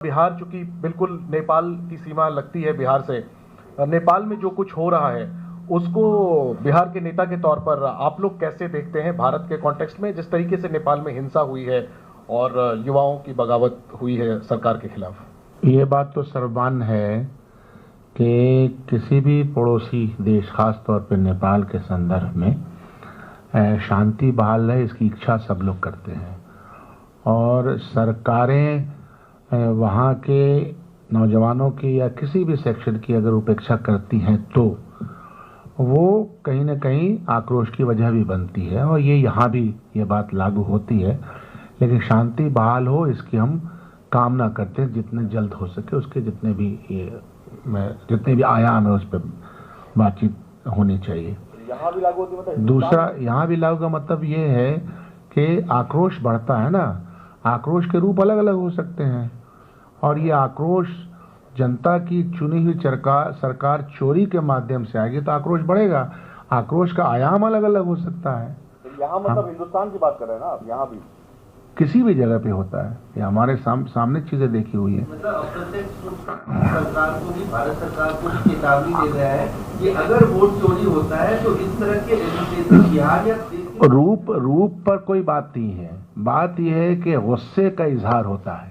बिहार चूंकि बिल्कुल नेपाल की सीमा लगती है बिहार से, नेपाल में जो कुछ हो रहा है उसको बिहार के नेता के तौर पर आप लोग कैसे देखते हैं भारत के कॉन्टेक्स्ट में, जिस तरीके से नेपाल में हिंसा हुई है और युवाओं की बगावत हुई है सरकार के खिलाफ? ये बात तो सर्वमान्य है कि किसी भी पड़ोसी देश, खास तौर पर नेपाल के संदर्भ में शांति बहाल रहे, इसकी इच्छा सब लोग करते हैं। और सरकारें वहाँ के नौजवानों की या किसी भी सेक्शन की अगर उपेक्षा करती हैं तो वो कहीं ना कहीं आक्रोश की वजह भी बनती है, और ये यहाँ भी ये बात लागू होती है। लेकिन शांति बहाल हो, इसकी हम कामना करते हैं जितने जल्द हो सके। उसके जितने भी आयाम है उस पर बातचीत होनी चाहिए। यहाँ भी लागू होती है मतलब दूसरा, यहाँ भी लागू का मतलब ये है कि आक्रोश बढ़ता है ना, आक्रोश के रूप अलग अलग हो सकते हैं, और ये आक्रोश जनता की चुनी हुई सरकार चोरी के माध्यम से आएगी तो आक्रोश बढ़ेगा। आक्रोश का आयाम अलग अलग हो सकता है। यहाँ मतलब हिंदुस्तान की बात कर रहे हैं ना आप? यहाँ भी किसी भी जगह पे होता है, ये हमारे सामने चीजें देखी हुई है। मतलब अप्रत्यक्ष सरकार को भी, भारत सरकार को भी चेतावनी दे रहा है कि अगर वोट चोरी होता है तो इस तरह के रजिस्ट्रेशन बिहार या रूप पर कोई बात नहीं है। बात यह है कि गुस्से का इजहार होता है।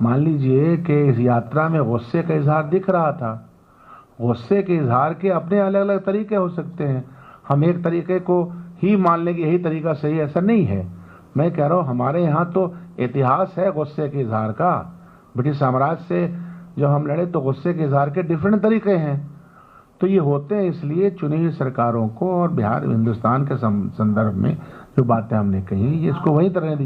मान लीजिए कि इस यात्रा में गुस्से का इजहार दिख रहा था। गुस्से के इजहार के अपने अलग अलग तरीके हो सकते हैं। हम एक तरीके को ही मान लें कि यही तरीका सही है, ऐसा नहीं है। मैं कह रहा हूँ हमारे यहाँ तो इतिहास है गुस्से के इजहार का। ब्रिटिश साम्राज्य से जब हम लड़े तो गुस्से के इजहार के डिफरेंट तरीके हैं। तो ये होते हैं, इसलिए चुनी हुई सरकारों को और बिहार हिंदुस्तान के संदर्भ में जो बातें हमने कही, इसको वही तरह